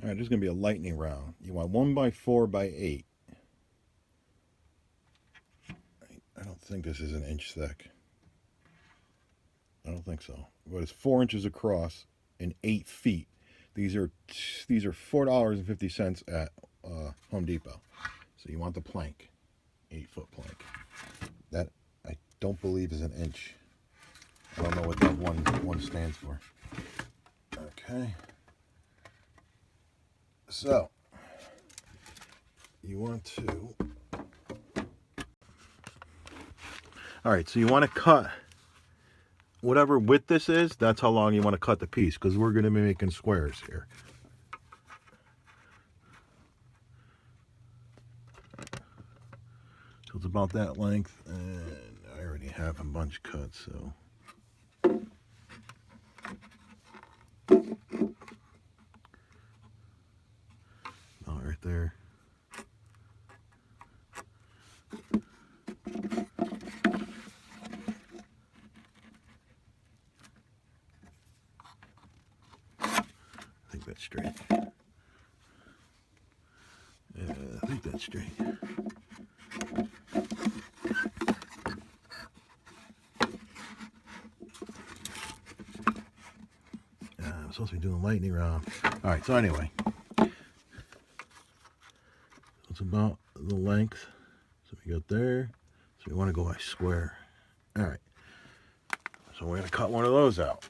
All right, this is going to be a lightning round. You want 1x4x8. I don't think this is an inch thick. I don't think so. But it's 4 inches across and 8 feet. These are $4.50 at Home Depot. So you want the plank, 8-foot plank. That I don't believe is an inch. I don't know what that one stands for. Okay. So you want to. All right. So you want to cut whatever width this is. That's how long you want to cut the piece, because we're going to be making squares here. So it's about that length, and I already have a bunch cut, so. Oh, right there. I think that's straight. Yeah, I think that's straight. I'm supposed to be doing lightning round. All right, so anyway. It's about the length. So we got there. So we want to go by square. All right. So we're going to cut one of those out.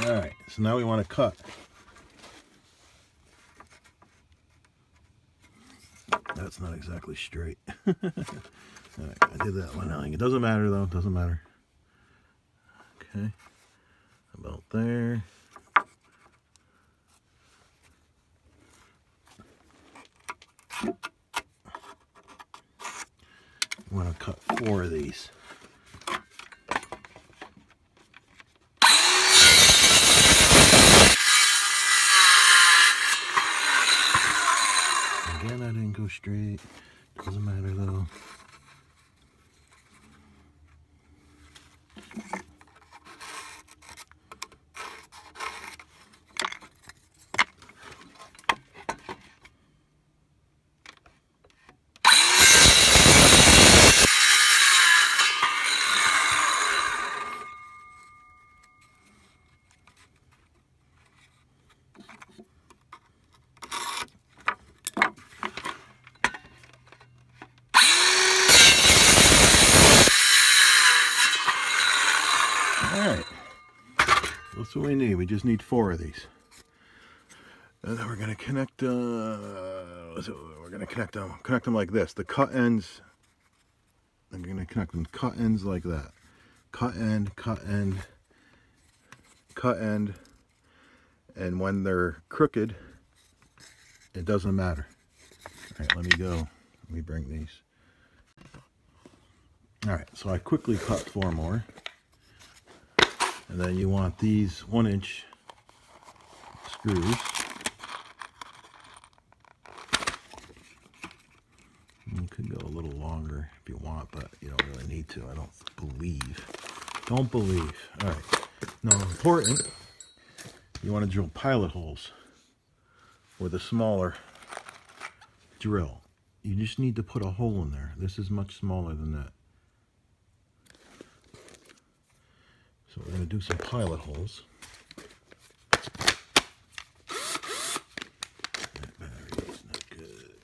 All right. So now we want to cut. That's not exactly straight. All right, I did that one. It doesn't matter though. It doesn't matter. Okay. About there. I'm going to cut 4 of these. Again, I didn't go straight. Doesn't matter though. Alright, that's what we need. We just need 4 of these. And then we're going to connect, we're going to connect them like this. The cut ends, I'm going to connect them cut ends like that. Cut end, cut end, cut end. And when they're crooked, it doesn't matter. Alright, let me go. Let me bring these. Alright, so I quickly cut 4 more. And then you want these 1-inch screws. You could go a little longer if you want, but you don't really need to. I don't believe. Don't believe. All right. Now, important, you want to drill pilot holes with a smaller drill. You just need to put a hole in there. This is much smaller than that. So we're going to do some pilot holes. That battery is not good.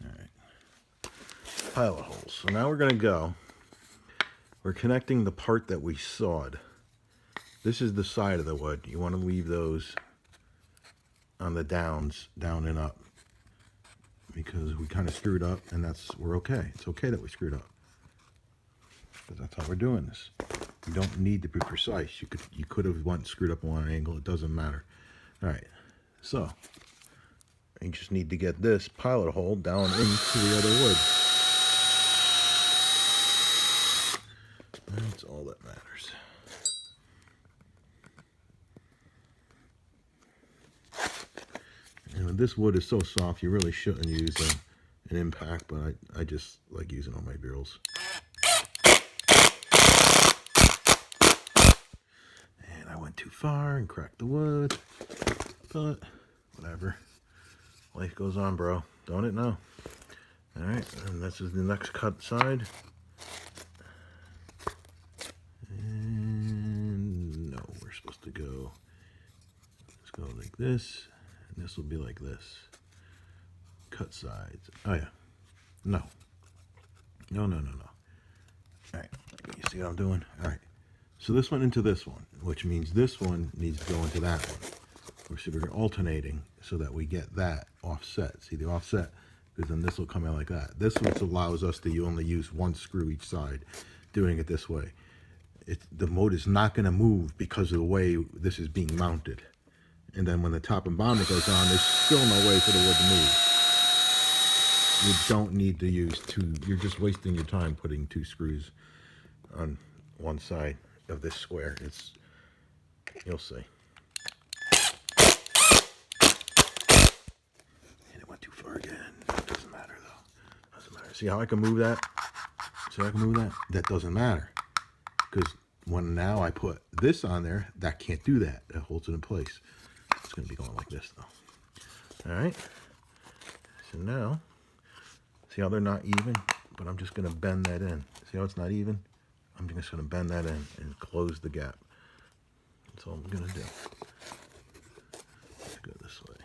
Alright. Pilot holes. So now we're going to go. We're connecting the part that we sawed. This is the side of the wood. You want to leave those on the downs, down and up. Because we kind of screwed up, and we're okay. It's okay that we screwed up, because that's how we're doing this. You don't need to be precise. You could have screwed up on one angle. It doesn't matter. All right, so you just need to get this pilot hole down into the other wood. That's all that matters. This wood is so soft, you really shouldn't use an impact, but I just like using all my drills. And I went too far and cracked the wood, but whatever. Life goes on, bro. Don't it know? All right, and this is the next cut side. And no, we're supposed to go, let's go like this, and this will be like this. Cut sides. Oh yeah. No. No. All right, you see what I'm doing? All right. So this went into this one, which means this one needs to go into that one. We're alternating so that we get that offset. See the offset? Because then this will come out like that. This one allows us to only use one screw each side, doing it this way. The motor is not going to move because of the way this is being mounted. And then when the top and bottom goes on, there's still no way for the wood to move. You don't need to use two. You're just wasting your time putting two screws on one side of this square. You'll see. And it went too far again. Doesn't matter though. Doesn't matter. See how I can move that? See how I can move that? That doesn't matter. Because when now I put this on there, that can't do that. That holds it in place. It's going to be going like this though. All right. So now, see how they're not even? But I'm just going to bend that in. See how it's not even? I'm just going to bend that in and close the gap. That's all I'm going to do. Let's go this way.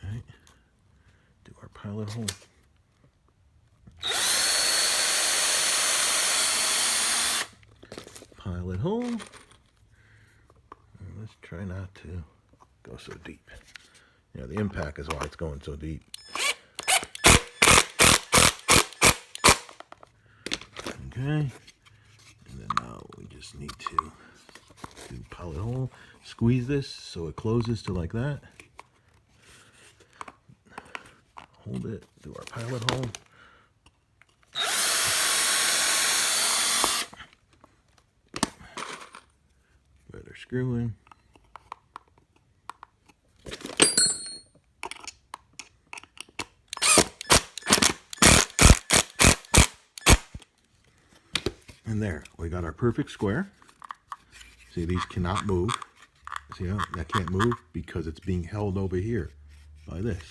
All right. Do our pilot hole. Pilot hole. And let's try not to go so deep. Yeah, the impact is why it's going so deep. Okay. And then now we just need to do pilot hole. Squeeze this so it closes to like that. Hold it. Do our pilot hole. Better screw in. And there, we got our perfect square. See, these cannot move. See how that can't move? Because it's being held over here by this.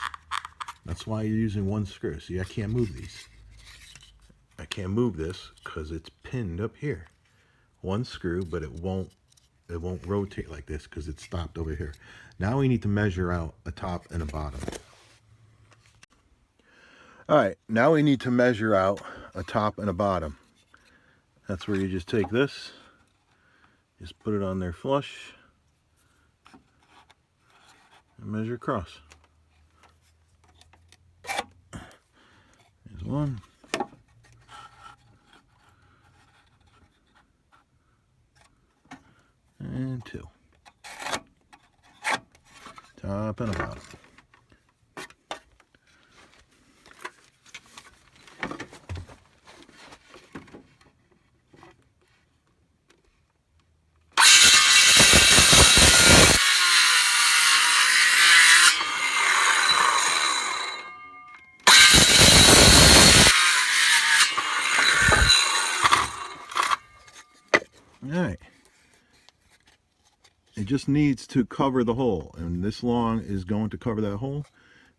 That's why you're using one screw. See, I can't move these. I can't move this because it's pinned up here. One screw, but it won't rotate like this because it's stopped over here. Now we need to measure out a top and a bottom. All right, now we need to measure out a top and a bottom. That's where you just take this, just put it on there flush, and measure across. There's one. And two. Top and a bottom. All right. It just needs to cover the hole, and this long is going to cover that hole.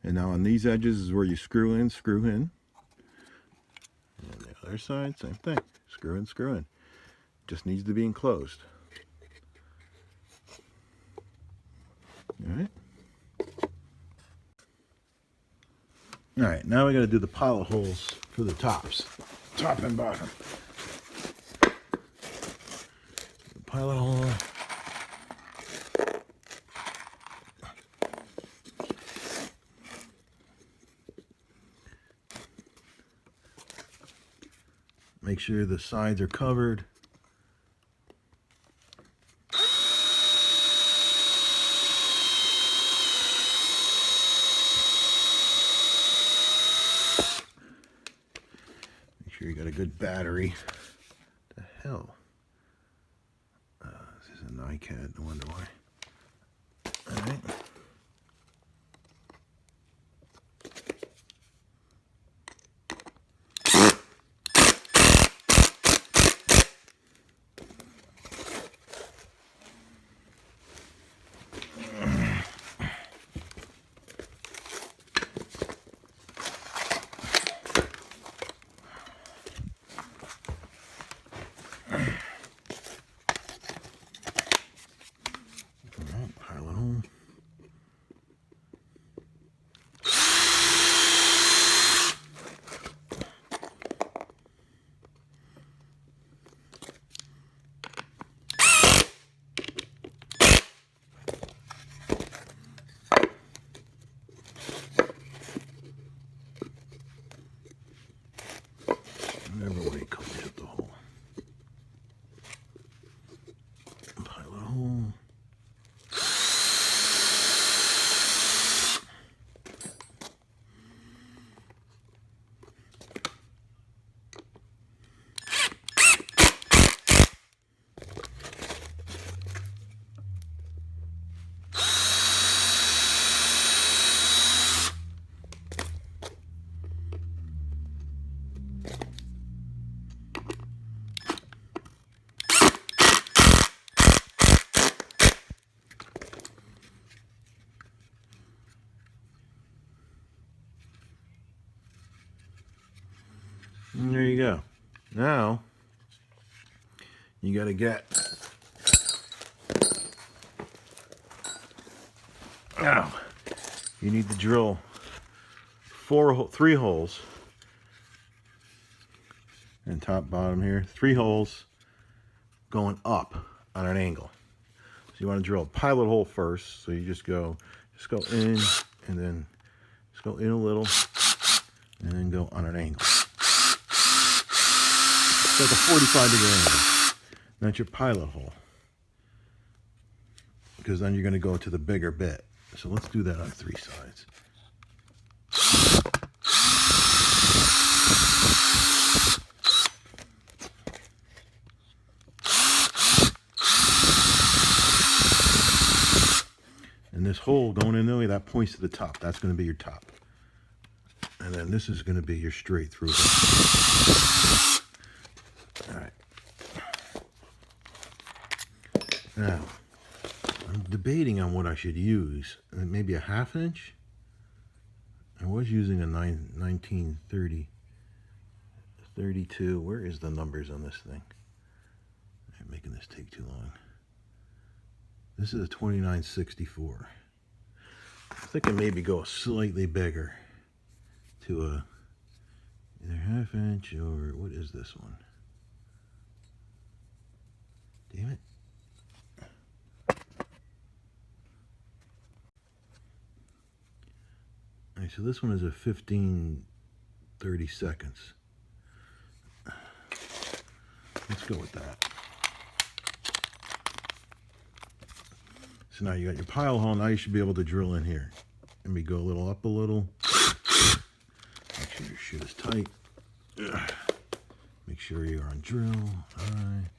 And now on these edges is where you screw in. And the other side, same thing. Screw in. Just needs to be enclosed. All right. All right, now we got to do the pilot holes for the tops, top and bottom. The pilot hole. Make sure the sides are covered. Make sure you got a good battery. What the hell? This is a NiCad, no wonder why. All right. And there you go. Now, you got to get... Now, you need to drill 3 holes. And top, bottom here. 3 holes going up on an angle. So you want to drill a pilot hole first. So you just go in, and then just go in a little, and then go on an angle. It's like a 45-degree angle. That's your pilot hole. Because then you're going to go to the bigger bit. So let's do that on 3 sides. And this hole going in there, that points to the top. That's going to be your top. And then this is going to be your straight through. All right. Now, I'm debating on what I should use. Maybe a 1/2 inch? I was using a 1930, 32. Where is the numbers on this thing? I'm making this take too long. This is a 2964. I'm thinking maybe go slightly bigger to a either 1/2 inch or what is this one? Damn it. Alright, so this one is a 15/32. Let's go with that. So now you got your pile hole. Now you should be able to drill in here. Let me go a little up a little. Make sure your shit is tight. Make sure you're on drill. Alright.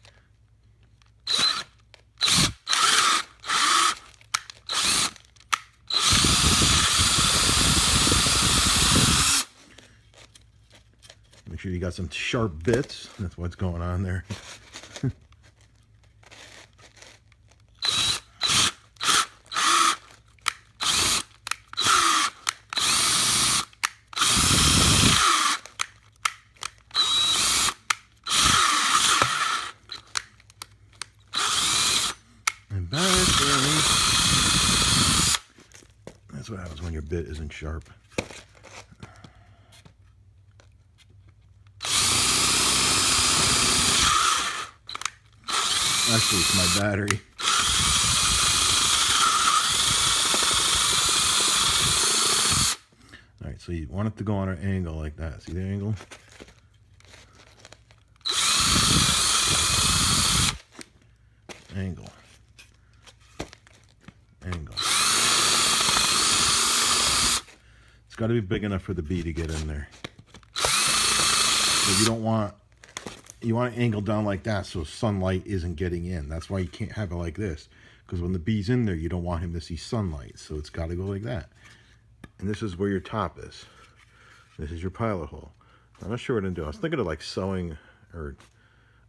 Make sure you got some sharp bits. That's what's going on there. And back there. That's what happens when your bit isn't sharp. Actually, it's my battery. Alright, so you want it to go on an angle like that. See the angle? Angle. Angle. It's got to be big enough for the bee to get in there. But you don't want... You want to angle down like that so sunlight isn't getting in. That's why you can't have it like this. Because when the bee's in there, you don't want him to see sunlight. So it's got to go like that. And this is where your top is. This is your pilot hole. I'm not sure what I'm doing. I was thinking of like sewing or...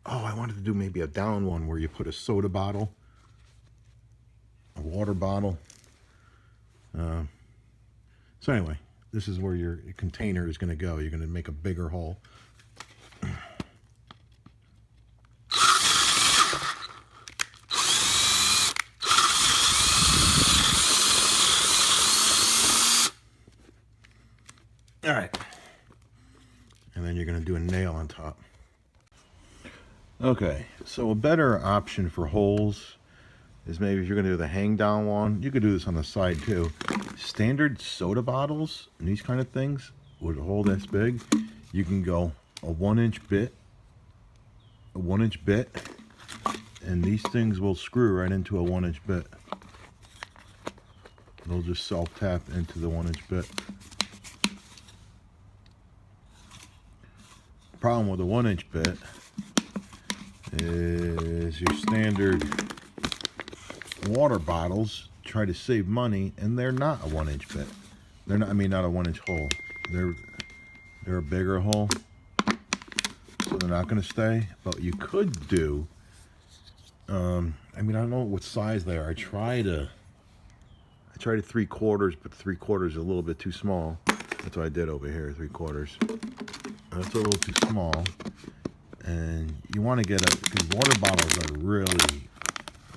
Oh, I wanted to do maybe a down one where you put a soda bottle. A water bottle. So anyway, this is where your container is going to go. You're going to make a bigger hole. All right, and then you're going to do a nail on top. Okay, so a better option for holes is maybe if you're going to do the hang down one, you could do this on the side too. Standard soda bottles and these kind of things with a hole this big, you can go a 1-inch bit, and these things will screw right into a 1-inch bit. They'll just self-tap into the 1-inch bit. Problem with a 1-inch bit is your standard water bottles try to save money, and they're not a 1-inch bit. They're not. I mean, not a 1-inch hole. They're a bigger hole, so they're not going to stay. But you could do. I mean, I don't know what size they are. I tried a 3/4, but 3/4 is a little bit too small. That's what I did over here, 3/4. That's a little too small. And you want to get because water bottles are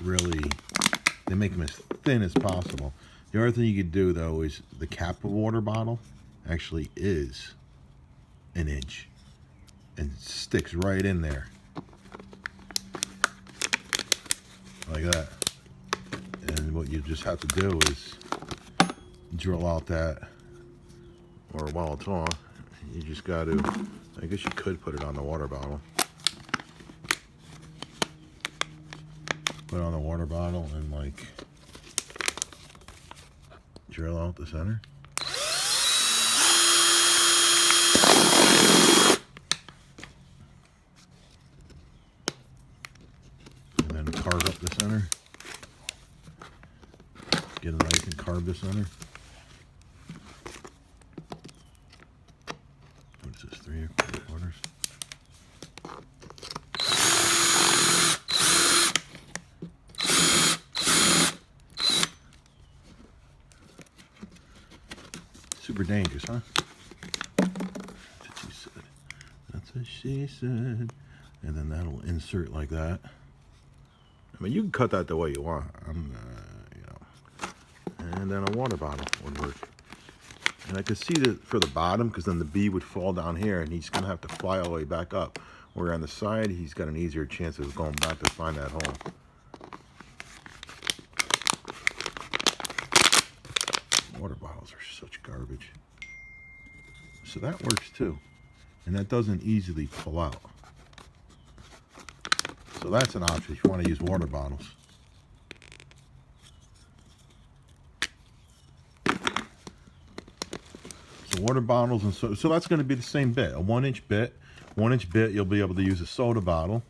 really, they make them as thin as possible. The other thing you could do though is the cap of a water bottle actually is an inch and sticks right in there. Like that. And what you just have to do is drill out that, or while it's on, you just got to, I guess you could put it on the water bottle. Put it on the water bottle and like drill out the center. And then carve up the center. Get a knife and carve the center. What's this, 3 3/4? Super dangerous, huh? That's what she said. That's what she said. And then that'll insert like that. I mean, you can cut that the way you want. You know. And then a water bottle would work. And I could see that for the bottom, because then the bee would fall down here, and he's going to have to fly all the way back up. Where on the side, he's got an easier chance of going back to find that hole. Water bottles are such garbage. So that works too. And that doesn't easily pull out. So that's an option if you want to use water bottles. So water bottles, and so that's going to be the same bit, a 1-inch bit. 1-inch bit, you'll be able to use a soda bottle.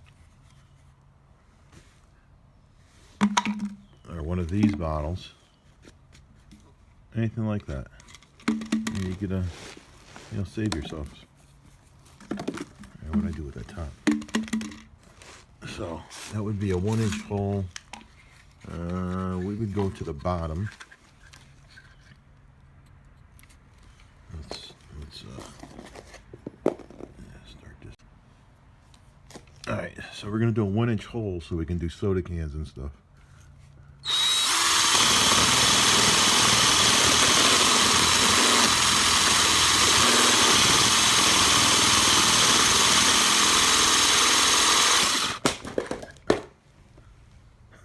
Or one of these bottles. Anything like that. And you could, save yourself. And what do I do with that top? So that would be a 1-inch hole. We would go to the bottom. Let's start this. All right, so we're gonna do a 1-inch hole so we can do soda cans and stuff.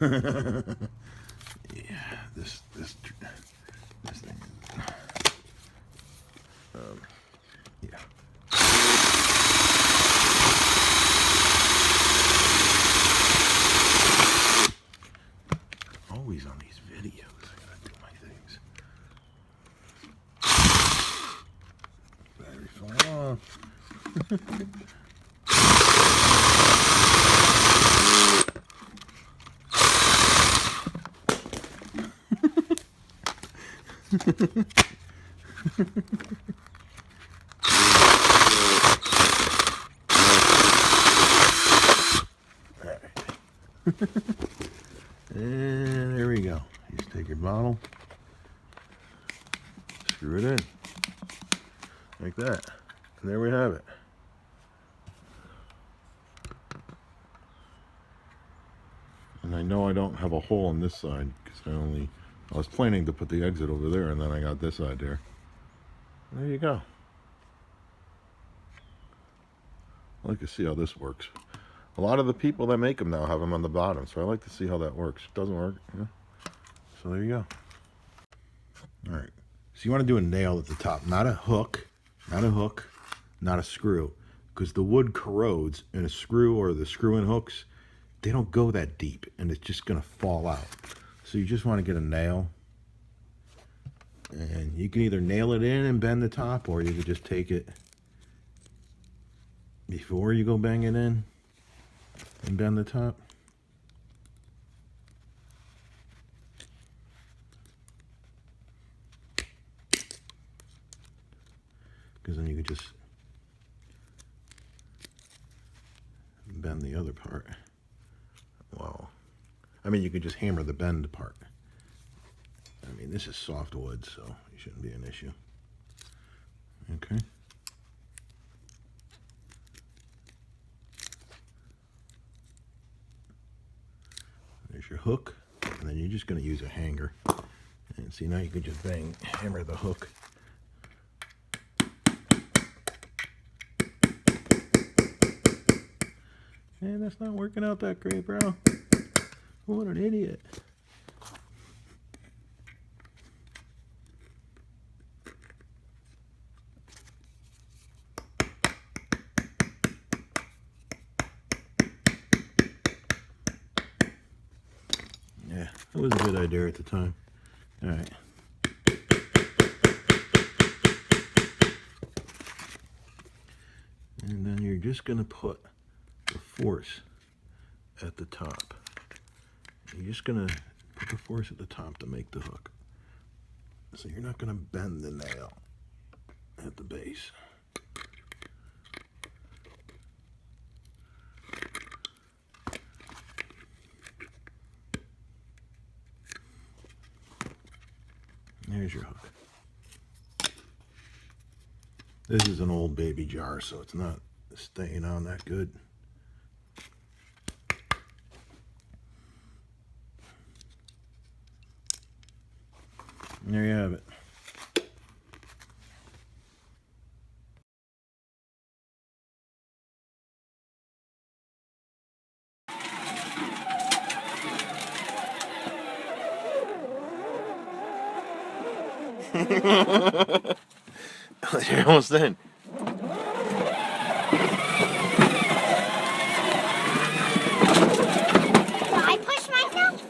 Yeah, this thing. Yeah. Always on these videos, I gotta do my things. Battery fell off. And there we go. You just take your bottle, screw it in, like that. And there we have it. And I know I don't have a hole on this side because I was planning to put the exit over there, and then I got this side there. There you go. I like to see how this works. A lot of the people that make them now have them on the bottom, so I like to see how that works. It doesn't work, yeah. So there you go. All right. So you want to do a nail at the top, not a hook, not a screw, because the wood corrodes, and a screw or the screw-in hooks, they don't go that deep, and it's just going to fall out. So you just want to get a nail, and you can either nail it in and bend the top, or you can just take it before you go bang it in and bend the top. Because then you can just bend the other part. Well, I mean, you could just hammer the bend part. I mean, this is soft wood, so it shouldn't be an issue. Okay. There's your hook, and then you're just going to use a hanger. And see, now you can just hammer the hook. Man, that's not working out that great, bro. What an idiot. Yeah, that was a good idea at the time. All right. And then you're just going to put the force at the top. You're just going to put the force at the top to make the hook. So you're not going to bend the nail at the base. There's your hook. This is an old baby jar, so it's not staying on that good. And there you have it. You're almost in. I push myself?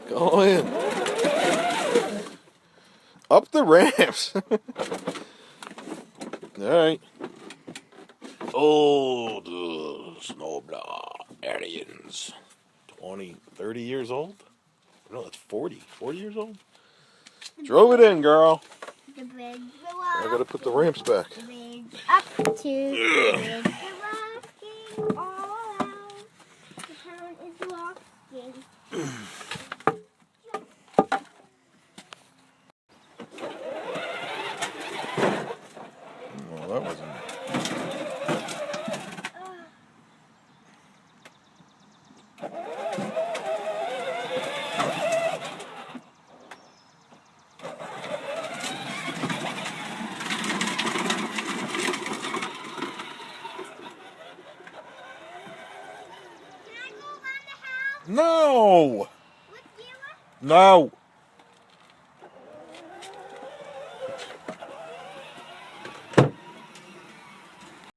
Go in. Up the ramps. Alright. Oh, the snowblower aliens. 20, 30 years old? No, that's 40. 40 years old? Drove it in, girl. The bridge I gotta put the ramps back. The bridge up to the bridge. Rocking all out. The town is rocking. Well, that wasn't. No! With you? No!